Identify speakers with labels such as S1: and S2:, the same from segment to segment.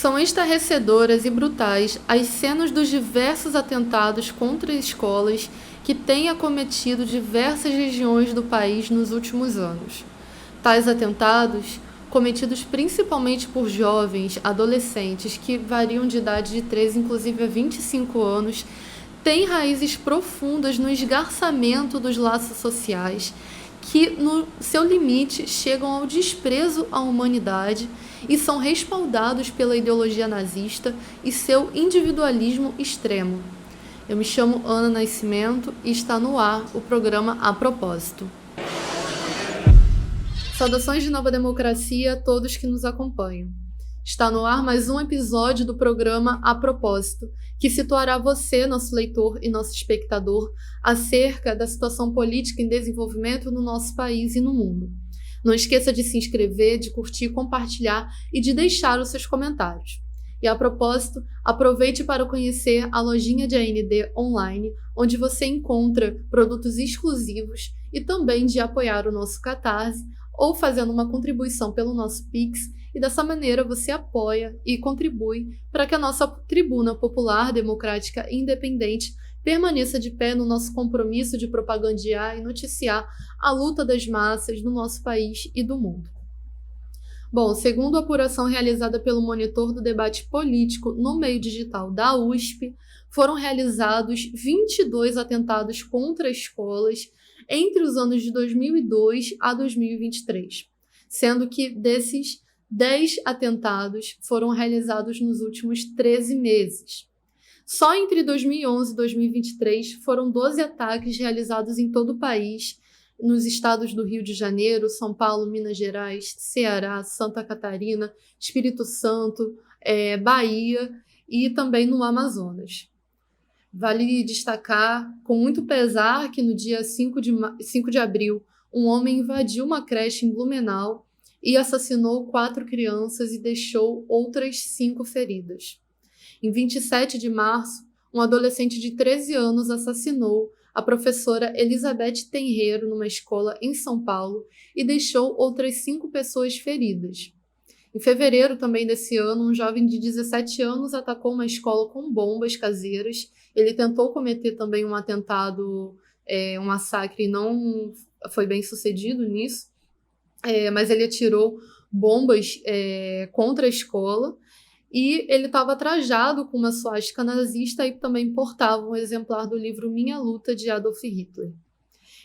S1: São estarrecedoras e brutais as cenas dos diversos atentados contra escolas que têm acometido diversas regiões do país nos últimos anos. Tais atentados, cometidos principalmente por jovens, adolescentes que variam de idade de 13 inclusive a 25 anos, têm raízes profundas no esgarçamento dos laços sociais que, no seu limite, chegam ao desprezo à humanidade e são respaldados pela ideologia nazista e seu individualismo extremo. Eu me chamo Ana Nascimento e está no ar o programa A Propósito. Saudações de Nova Democracia a todos que nos acompanham. Está no ar mais um episódio do programa A Propósito, que situará você, nosso leitor e nosso espectador, acerca da situação política em desenvolvimento no nosso país e no mundo. Não esqueça de se inscrever, de curtir, compartilhar e de deixar os seus comentários. E a propósito, aproveite para conhecer a lojinha de AND online, onde você encontra produtos exclusivos e também de apoiar o nosso Catarse ou fazendo uma contribuição pelo nosso Pix, e dessa maneira você apoia e contribui para que a nossa tribuna popular, democrática e independente permaneça de pé no nosso compromisso de propagandear e noticiar a luta das massas do nosso país e do mundo. Bom, segundo a apuração realizada pelo Monitor do Debate Político no Meio Digital da USP, foram realizados 22 atentados contra escolas entre os anos de 2002 a 2023, sendo que desses 10 atentados foram realizados nos últimos 13 meses. Só entre 2011 e 2023 foram 12 ataques realizados em todo o país, nos estados do Rio de Janeiro, São Paulo, Minas Gerais, Ceará, Santa Catarina, Espírito Santo, Bahia e também no Amazonas. Vale destacar, com muito pesar, que no dia 5 de abril, um homem invadiu uma creche em Blumenau e assassinou 4 crianças e deixou outras 5 feridas. Em 27 de março, um adolescente de 13 anos assassinou a professora Elizabeth Tenreiro numa escola em São Paulo e deixou outras 5 pessoas feridas. Em fevereiro também desse ano, um jovem de 17 anos atacou uma escola com bombas caseiras. Ele tentou cometer também um atentado, um massacre, e não foi bem sucedido nisso, mas ele atirou bombas contra a escola. E ele estava trajado com uma suástica nazista e também portava um exemplar do livro Minha Luta, de Adolf Hitler.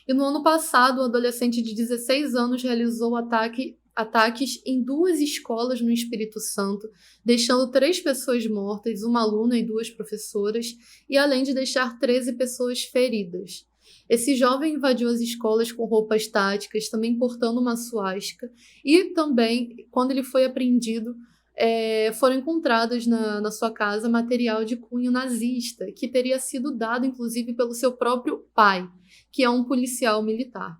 S1: E no ano passado, um adolescente de 16 anos realizou ataques em 2 escolas no Espírito Santo, deixando 3 pessoas mortas, uma aluna e 2 professoras, e além de deixar 13 pessoas feridas. Esse jovem invadiu as escolas com roupas táticas, também portando uma suástica, e também, quando ele foi apreendido, foram encontrados na sua casa material de cunho nazista, que teria sido dado, inclusive, pelo seu próprio pai, que é um policial militar.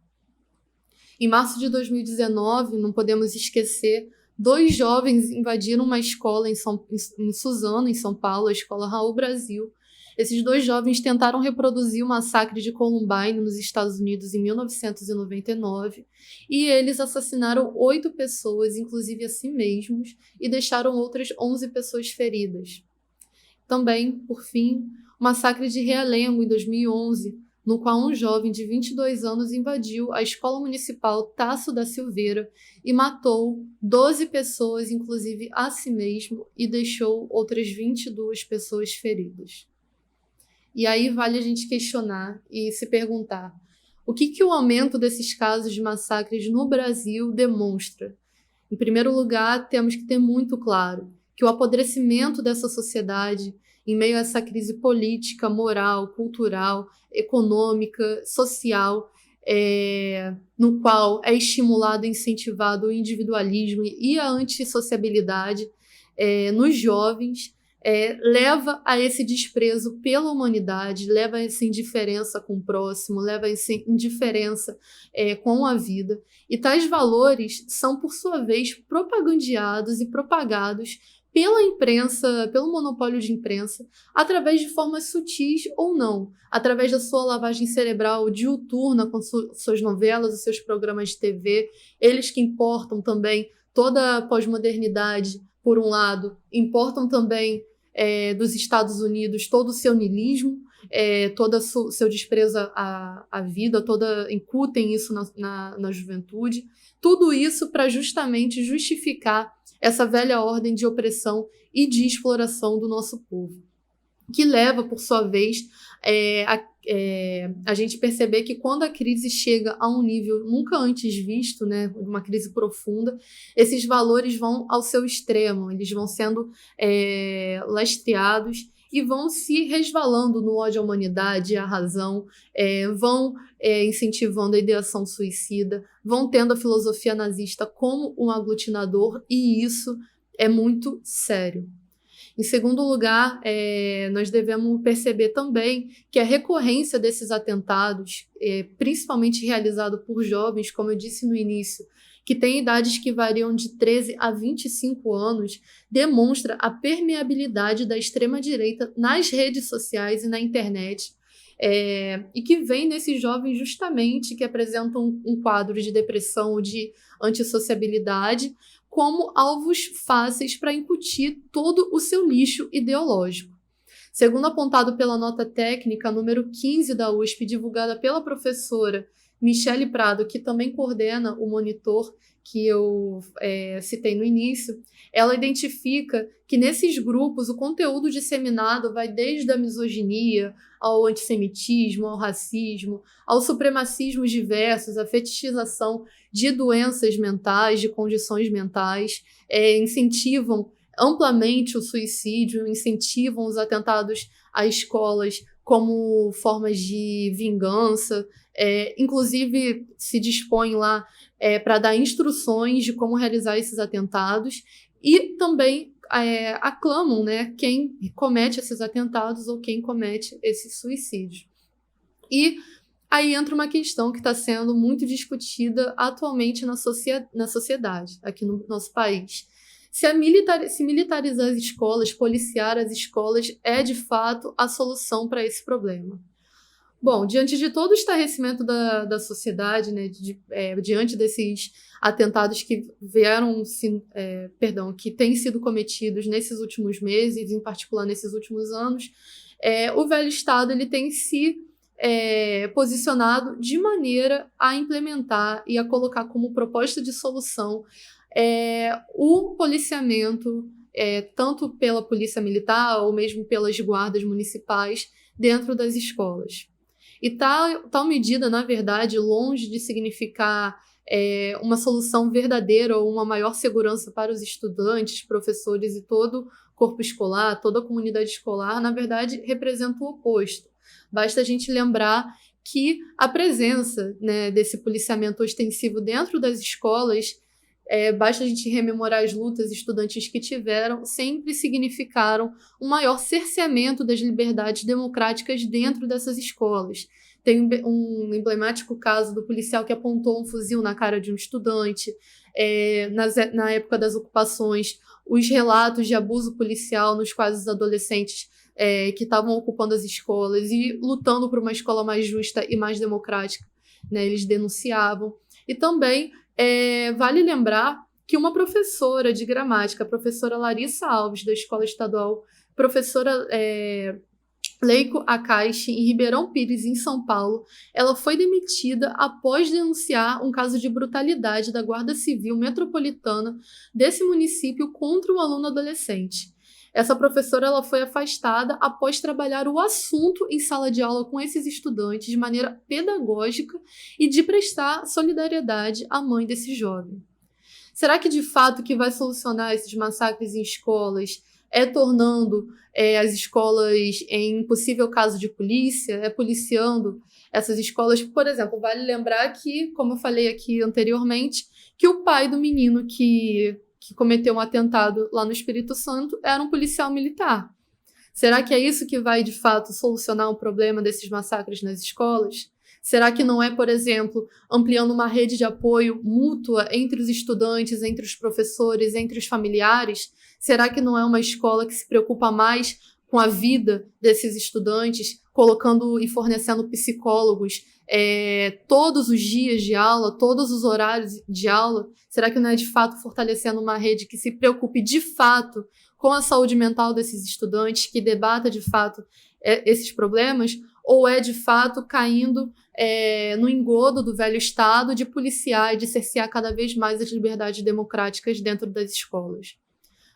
S1: Em março de 2019, não podemos esquecer, 2 jovens invadiram uma escola em Suzano, em São Paulo, a escola Raul Brasil. Esses 2 jovens tentaram reproduzir o massacre de Columbine nos Estados Unidos em 1999 e eles assassinaram 8 pessoas, inclusive a si mesmos, e deixaram outras 11 pessoas feridas. Também, por fim, o massacre de Realengo em 2011, no qual um jovem de 22 anos invadiu a Escola Municipal Tasso da Silveira e matou 12 pessoas, inclusive a si mesmo, e deixou outras 22 pessoas feridas. E aí vale a gente questionar e se perguntar: o que o aumento desses casos de massacres no Brasil demonstra? Em primeiro lugar, temos que ter muito claro que o apodrecimento dessa sociedade, em meio a essa crise política, moral, cultural, econômica, social, no qual é estimulado e incentivado o individualismo e a antissociabilidade nos jovens, leva a esse desprezo pela humanidade, leva a essa indiferença com o próximo, leva a essa indiferença com a vida. E tais valores são, por sua vez, propagandeados e propagados pela imprensa, pelo monopólio de imprensa, através de formas sutis ou não, através da sua lavagem cerebral diuturna com suas novelas e seus programas de TV, eles que importam também toda a pós-modernidade por um lado, importam também dos Estados Unidos todo o seu niilismo, todo o seu desprezo à vida, incutem isso na juventude. Tudo isso para justamente justificar essa velha ordem de opressão e de exploração do nosso povo, que leva, por sua vez, a gente perceber que quando a crise chega a um nível nunca antes visto, né, uma crise profunda, esses valores vão ao seu extremo, eles vão sendo lastreados e vão se resvalando no ódio à humanidade, à razão, vão incentivando a ideação suicida, vão tendo a filosofia nazista como um aglutinador, e isso é muito sério. Em segundo lugar, nós devemos perceber também que a recorrência desses atentados, principalmente realizado por jovens, como eu disse no início, que têm idades que variam de 13 a 25 anos, demonstra a permeabilidade da extrema-direita nas redes sociais e na internet, e que vem nesses jovens justamente que apresentam um quadro de depressão ou de antissociabilidade, como alvos fáceis para incutir todo o seu lixo ideológico. Segundo apontado pela nota técnica número 15 da USP, divulgada pela professora Michele Prado, que também coordena o monitor que eu citei no início, ela identifica que nesses grupos o conteúdo disseminado vai desde a misoginia ao antissemitismo, ao racismo, aos supremacismos diversos, à fetichização de doenças mentais, de condições mentais, incentivam amplamente o suicídio, incentivam os atentados a escolas como formas de vingança, inclusive se dispõem lá para dar instruções de como realizar esses atentados, e também aclamam, né, quem comete esses atentados ou quem comete esses suicídios. E aí entra uma questão que está sendo muito discutida atualmente na sociedade, aqui no nosso país. Se militarizar as escolas, policiar as escolas, é de fato a solução para esse problema. Bom, diante de todo o estarrecimento da sociedade, né, diante desses atentados que que têm sido cometidos nesses últimos meses, em particular nesses últimos anos, o velho Estado ele tem se posicionado de maneira a implementar e a colocar como proposta de solução o policiamento, tanto pela polícia militar ou mesmo pelas guardas municipais dentro das escolas. E tal medida, na verdade, longe de significar uma solução verdadeira ou uma maior segurança para os estudantes, professores e todo o corpo escolar, toda a comunidade escolar, na verdade, representa o oposto. Basta a gente lembrar que a presença, né, desse policiamento ostensivo dentro das escolas, basta a gente rememorar as lutas estudantis que tiveram, sempre significaram um maior cerceamento das liberdades democráticas dentro dessas escolas. Tem um emblemático caso do policial que apontou um fuzil na cara de um estudante. Na época das ocupações, os relatos de abuso policial nos quais os adolescentes que estavam ocupando as escolas e lutando por uma escola mais justa e mais democrática, né, eles denunciavam. E também vale lembrar que uma professora de gramática, a professora Larissa Alves, da Escola Estadual, professora Leiko Akashi, em Ribeirão Pires, em São Paulo, ela foi demitida após denunciar um caso de brutalidade da Guarda Civil Metropolitana desse município contra um aluno adolescente. Essa professora ela foi afastada após trabalhar o assunto em sala de aula com esses estudantes de maneira pedagógica e de prestar solidariedade à mãe desse jovem. Será que de fato o que vai solucionar esses massacres em escolas tornando as escolas em possível caso de polícia, policiando essas escolas? Por exemplo, vale lembrar que, como eu falei aqui anteriormente, que o pai do menino que cometeu um atentado lá no Espírito Santo era um policial militar. Será que é isso que vai, de fato, solucionar o problema desses massacres nas escolas? Será que não é, por exemplo, ampliando uma rede de apoio mútua entre os estudantes, entre os professores, entre os familiares? Será que não é uma escola que se preocupa mais com a vida desses estudantes, colocando e fornecendo psicólogos todos os dias de aula, todos os horários de aula? Será que não é de fato fortalecendo uma rede que se preocupe de fato com a saúde mental desses estudantes, que debata de fato esses problemas? Ou é de fato caindo no engodo do velho Estado de policiar e de cercear cada vez mais as liberdades democráticas dentro das escolas?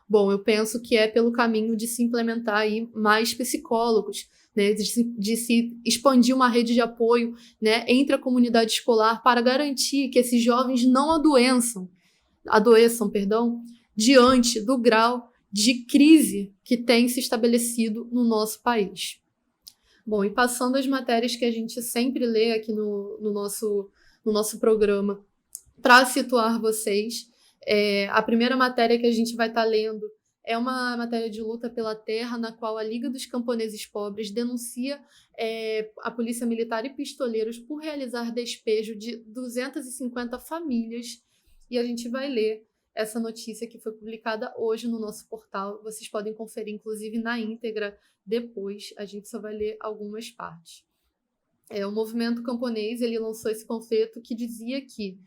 S1: Bom, eu penso que é pelo caminho de se implementar aí mais psicólogos, né, de se expandir uma rede de apoio, né, entre a comunidade escolar para garantir que esses jovens não adoeçam, diante do grau de crise que tem se estabelecido no nosso país. Bom, e passando as matérias que a gente sempre lê aqui no nosso programa, para situar vocês, a primeira matéria que a gente vai estar lendo é uma matéria de luta pela terra, na qual a Liga dos Camponeses Pobres denuncia a Polícia Militar e pistoleiros por realizar despejo de 250 famílias. E a gente vai ler essa notícia que foi publicada hoje no nosso portal. Vocês podem conferir, inclusive, na íntegra depois. A gente só vai ler algumas partes. O movimento camponês ele lançou esse panfleto que dizia que,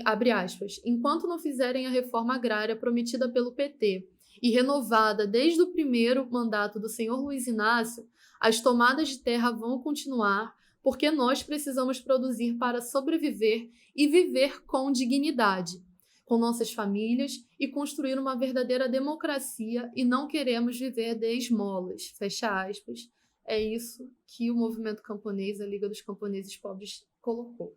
S1: abre aspas, enquanto não fizerem a reforma agrária prometida pelo PT e renovada desde o primeiro mandato do senhor Luiz Inácio, as tomadas de terra vão continuar, porque nós precisamos produzir para sobreviver e viver com dignidade, com nossas famílias e construir uma verdadeira democracia e não queremos viver de esmolas, fecha aspas. É isso que o movimento camponês, a Liga dos Camponeses Pobres, colocou.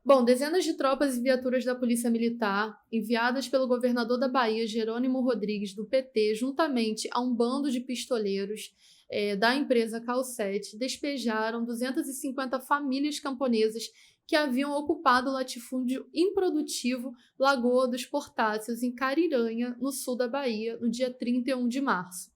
S1: Bom, dezenas de tropas e viaturas da Polícia Militar, enviadas pelo governador da Bahia, Jerônimo Rodrigues, do PT, juntamente a um bando de pistoleiros da empresa Cal7, despejaram 250 famílias camponesas que haviam ocupado o latifúndio improdutivo Lagoa dos Portáceos, em Cariranha, no sul da Bahia, no dia 31 de março.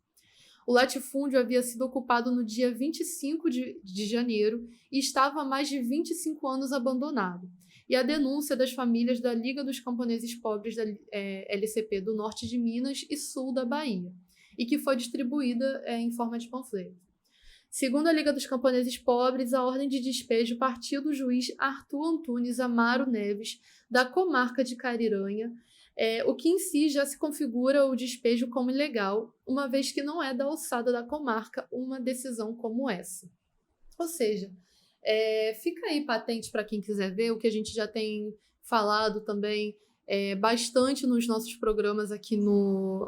S1: O latifúndio havia sido ocupado no dia 25 de janeiro e estava há mais de 25 anos abandonado. E a denúncia das famílias da Liga dos Camponeses Pobres da LCP do norte de Minas e sul da Bahia, e que foi distribuída em forma de panfleto. Segundo a Liga dos Camponeses Pobres, a ordem de despejo partiu do juiz Arthur Antunes Amaro Neves, da comarca de Cariranha, o que em si já se configura o despejo como ilegal, uma vez que não é da alçada da comarca uma decisão como essa. Ou seja, fica aí patente para quem quiser ver o que a gente já tem falado também bastante nos nossos programas aqui no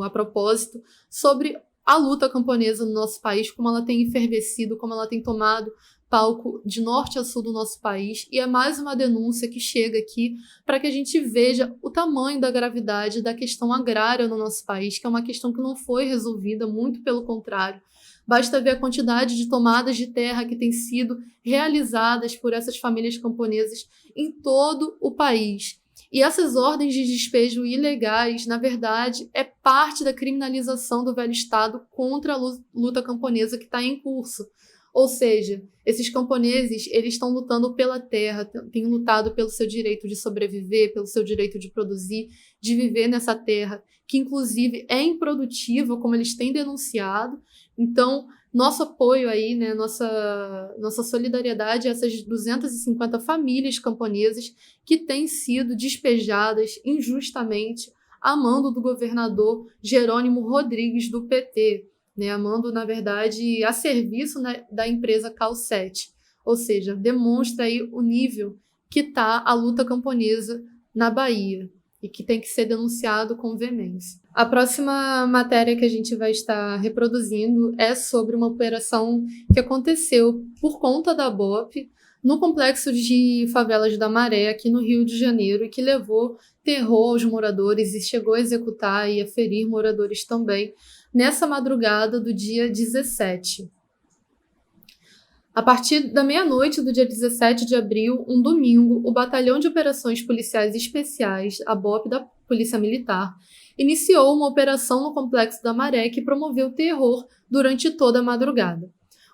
S1: A Propósito, sobre a luta camponesa no nosso país, como ela tem efervescido, como ela tem tomado palco de norte a sul do nosso país, e é mais uma denúncia que chega aqui para que a gente veja o tamanho da gravidade da questão agrária no nosso país, que é uma questão que não foi resolvida, muito pelo contrário. Basta ver a quantidade de tomadas de terra que têm sido realizadas por essas famílias camponesas em todo o país. E essas ordens de despejo ilegais, na verdade, é parte da criminalização do velho Estado contra a luta camponesa que está em curso. Ou seja, esses camponeses, eles estão lutando pela terra, têm lutado pelo seu direito de sobreviver, pelo seu direito de produzir, de viver nessa terra, que inclusive é improdutiva, como eles têm denunciado. Então, nosso apoio aí, né, nossa solidariedade a essas 250 famílias camponesas que têm sido despejadas injustamente a mando do governador Jerônimo Rodrigues, do PT, né, a mando, na verdade, a serviço, né, da empresa Cal7. Ou seja, demonstra aí o nível que está a luta camponesa na Bahia e que tem que ser denunciado com veemência. A próxima matéria que a gente vai estar reproduzindo é sobre uma operação que aconteceu por conta da BOP no complexo de favelas da Maré, aqui no Rio de Janeiro, e que levou terror aos moradores e chegou a executar e a ferir moradores também, nessa madrugada do dia 17. A partir da meia-noite do dia 17 de abril, um domingo, o Batalhão de Operações Policiais Especiais, a BOP da Polícia Militar, iniciou uma operação no Complexo da Maré que promoveu terror durante toda a madrugada.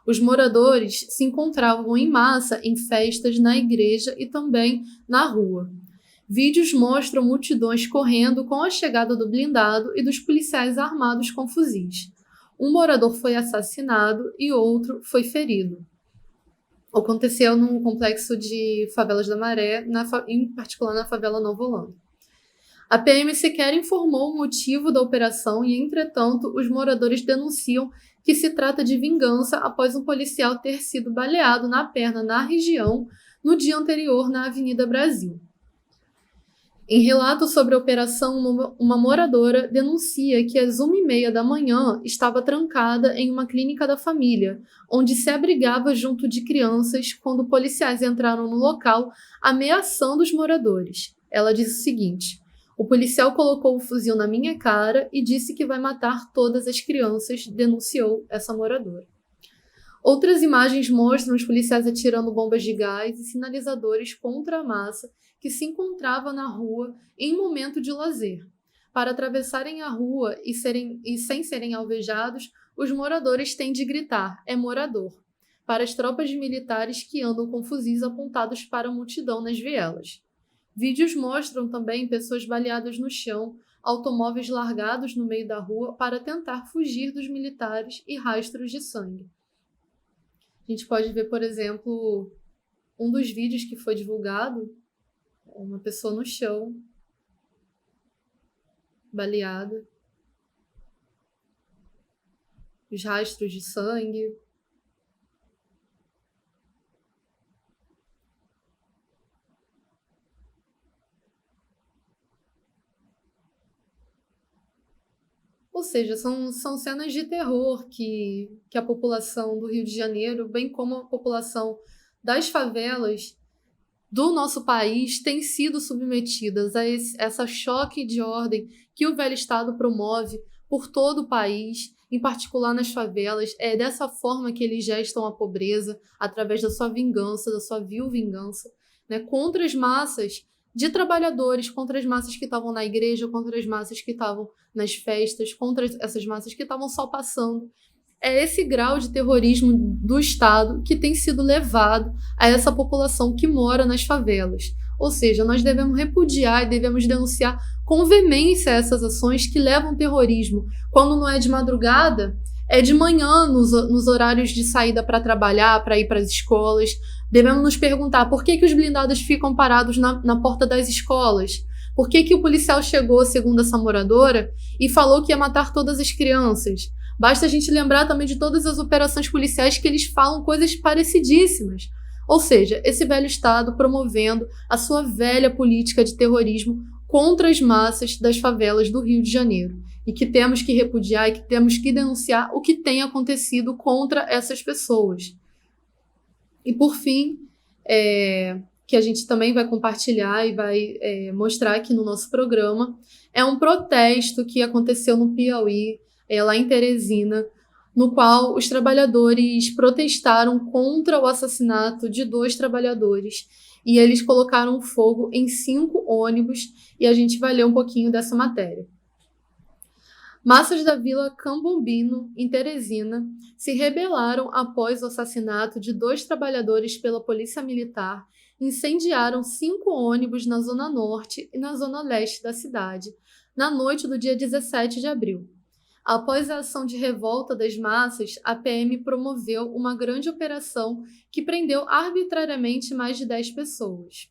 S1: Os moradores se encontravam em massa em festas na igreja e também na rua. Vídeos mostram multidões correndo com a chegada do blindado e dos policiais armados com fuzis. Um morador foi assassinado e outro foi ferido. Aconteceu no complexo de Favelas da Maré, em particular na favela Nova Holanda. A PM sequer informou o motivo da operação e, entretanto, os moradores denunciam que se trata de vingança após um policial ter sido baleado na perna na região no dia anterior na Avenida Brasil. Em relato sobre a operação, uma moradora denuncia que às 1h30 da manhã estava trancada em uma clínica da família, onde se abrigava junto de crianças quando policiais entraram no local ameaçando os moradores. Ela diz o seguinte: o policial colocou o fuzil na minha cara e disse que vai matar todas as crianças, denunciou essa moradora. Outras imagens mostram os policiais atirando bombas de gás e sinalizadores contra a massa que se encontrava na rua em momento de lazer. Para atravessarem a rua e sem serem alvejados, os moradores têm de gritar: é morador, para as tropas militares que andam com fuzis apontados para a multidão nas vielas. Vídeos mostram também pessoas baleadas no chão, automóveis largados no meio da rua para tentar fugir dos militares e rastros de sangue. A gente pode ver, por exemplo, um dos vídeos que foi divulgado, uma pessoa no chão, baleada, os rastros de sangue. Ou seja, são cenas de terror que a população do Rio de Janeiro, bem como a população das favelas do nosso país, tem sido submetidas a essa choque de ordem que o velho Estado promove por todo o país, em particular nas favelas. É dessa forma que eles gestam a pobreza, através da sua vingança, da sua vil vingança, né, contra as massas de trabalhadores, contra as massas que estavam na igreja, contra as massas que estavam nas festas, contra essas massas que estavam só passando. É esse grau de terrorismo do Estado que tem sido levado a essa população que mora nas favelas. Ou seja, nós devemos repudiar e devemos denunciar com veemência essas ações que levam terrorismo. Quando não é de madrugada, é de manhã, nos horários de saída para trabalhar, para ir para as escolas. Devemos nos perguntar por que os blindados ficam parados na porta das escolas. Por que o policial chegou, segundo essa moradora, e falou que ia matar todas as crianças? Basta a gente lembrar também de todas as operações policiais que eles falam coisas parecidíssimas. Ou seja, esse velho Estado promovendo a sua velha política de terrorismo contra as massas das favelas do Rio de Janeiro. E que temos que repudiar e que temos que denunciar o que tem acontecido contra essas pessoas. E por fim, que a gente também vai compartilhar e vai mostrar aqui no nosso programa, é um protesto que aconteceu no Piauí, lá em Teresina, no qual os trabalhadores protestaram contra o assassinato de 2 trabalhadores e eles colocaram fogo em 5 ônibus e a gente vai ler um pouquinho dessa matéria. Massas da Vila Cambombino, em Teresina, se rebelaram após o assassinato de 2 trabalhadores pela polícia militar, incendiaram 5 ônibus na zona norte e na zona leste da cidade, na noite do dia 17 de abril. Após a ação de revolta das massas, a PM promoveu uma grande operação que prendeu arbitrariamente mais de 10 pessoas.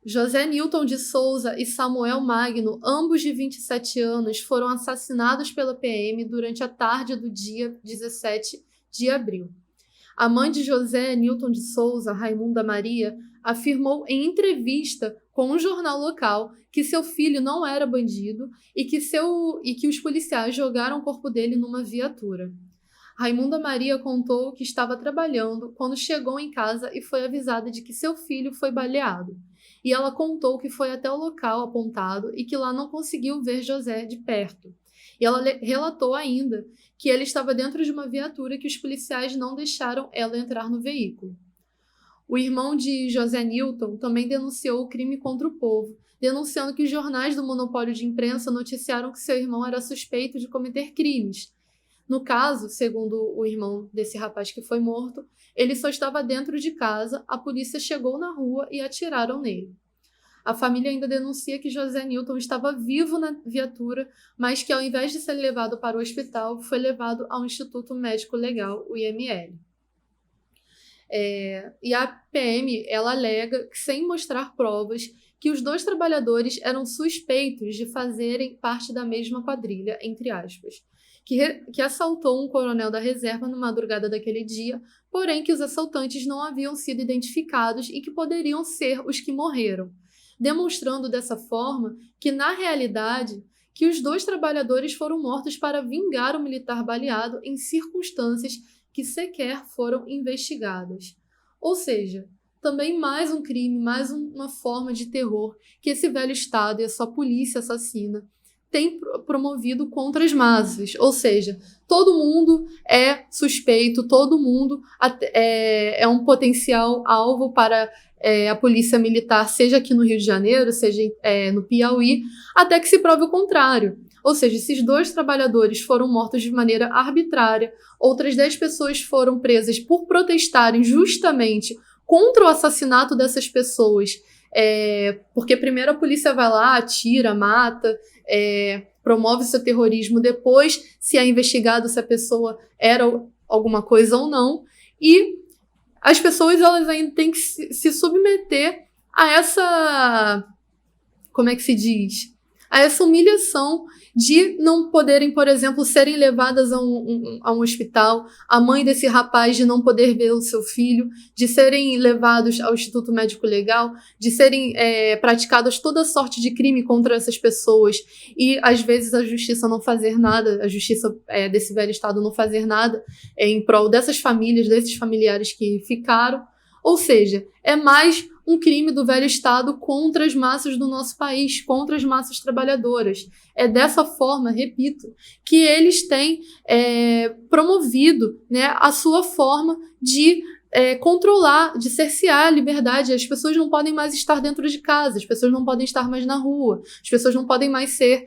S1: José Nilton de Souza e Samuel Magno, ambos de 27 anos, foram assassinados pela PM durante a tarde do dia 17 de abril. A mãe de José Nilton de Souza, Raimunda Maria, afirmou em entrevista com um jornal local que seu filho não era bandido e que os policiais jogaram o corpo dele numa viatura. Raimunda Maria contou que estava trabalhando quando chegou em casa e foi avisada de que seu filho foi baleado. E ela contou que foi até o local apontado e que lá não conseguiu ver José de perto. E ela relatou ainda que ele estava dentro de uma viatura e que os policiais não deixaram ela entrar no veículo. O irmão de José Nilton também denunciou o crime contra o povo, denunciando que os jornais do monopólio de imprensa noticiaram que seu irmão era suspeito de cometer crimes. No caso, segundo o irmão desse rapaz que foi morto, ele só estava dentro de casa, a polícia chegou na rua e atiraram nele. A família ainda denuncia que José Newton estava vivo na viatura, mas que ao invés de ser levado para o hospital, foi levado ao Instituto Médico Legal, o IML. E a PM, ela alega que, sem mostrar provas, que os 2 trabalhadores eram suspeitos de fazerem parte da mesma quadrilha, entre aspas, que assaltou um coronel da reserva na madrugada daquele dia, porém que os assaltantes não haviam sido identificados e que poderiam ser os que morreram, demonstrando dessa forma que, na realidade, que os 2 trabalhadores foram mortos para vingar o militar baleado em circunstâncias que sequer foram investigadas. Ou seja, também mais um crime, mais uma forma de terror que esse velho Estado e a sua polícia assassina tem promovido contra as massas. Ou seja, todo mundo é suspeito, todo mundo é um potencial alvo para a polícia militar, seja aqui no Rio de Janeiro, seja no Piauí, até que se prove o contrário. Ou seja, esses 2 trabalhadores foram mortos de maneira arbitrária, outras 10 pessoas foram presas por protestarem justamente contra o assassinato dessas pessoas, porque primeiro a polícia vai lá, atira, mata, promove seu terrorismo, depois se é investigado se a pessoa era alguma coisa ou não, e as pessoas elas ainda têm que se submeter a essa, como é que se diz? A essa humilhação de não poderem, por exemplo, serem levadas a um hospital, a mãe desse rapaz de não poder ver o seu filho, de serem levados ao Instituto Médico Legal, de serem praticadas toda sorte de crime contra essas pessoas e, às vezes, a justiça não fazer nada, a justiça desse velho Estado não fazer nada em prol dessas famílias, desses familiares que ficaram. Ou seja, é mais um crime do velho Estado contra as massas do nosso país, contra as massas trabalhadoras. É dessa forma, repito, que eles têm promovido, né, a sua forma de controlar, de cercear a liberdade. As pessoas não podem mais estar dentro de casa, as pessoas não podem estar mais na rua, as pessoas não podem mais ser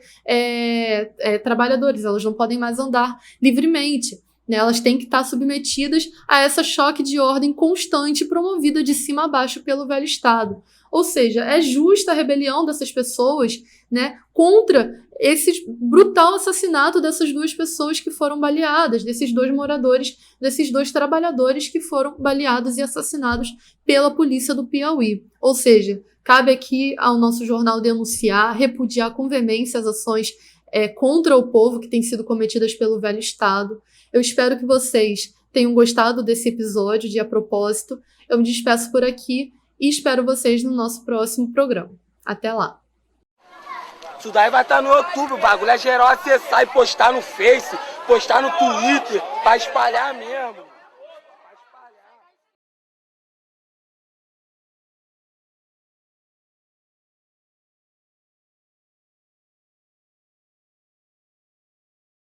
S1: trabalhadores, elas não podem mais andar livremente. Elas têm que estar submetidas a essa choque de ordem constante promovida de cima a baixo pelo velho Estado. Ou seja, é justa a rebelião dessas pessoas, né, contra esse brutal assassinato dessas 2 pessoas que foram baleadas, desses 2 moradores, desses 2 trabalhadores que foram baleados e assassinados pela polícia do Piauí. Ou seja, cabe aqui ao nosso jornal denunciar, repudiar com veemência as ações contra o povo que têm sido cometidas pelo velho Estado. Eu espero que vocês tenham gostado desse episódio de A Propósito. Eu me despeço por aqui e espero vocês no nosso próximo programa. Até lá!
S2: Isso daí vai estar no YouTube, o bagulho é geral acessar e postar no Face, postar no Twitter, pra espalhar mesmo.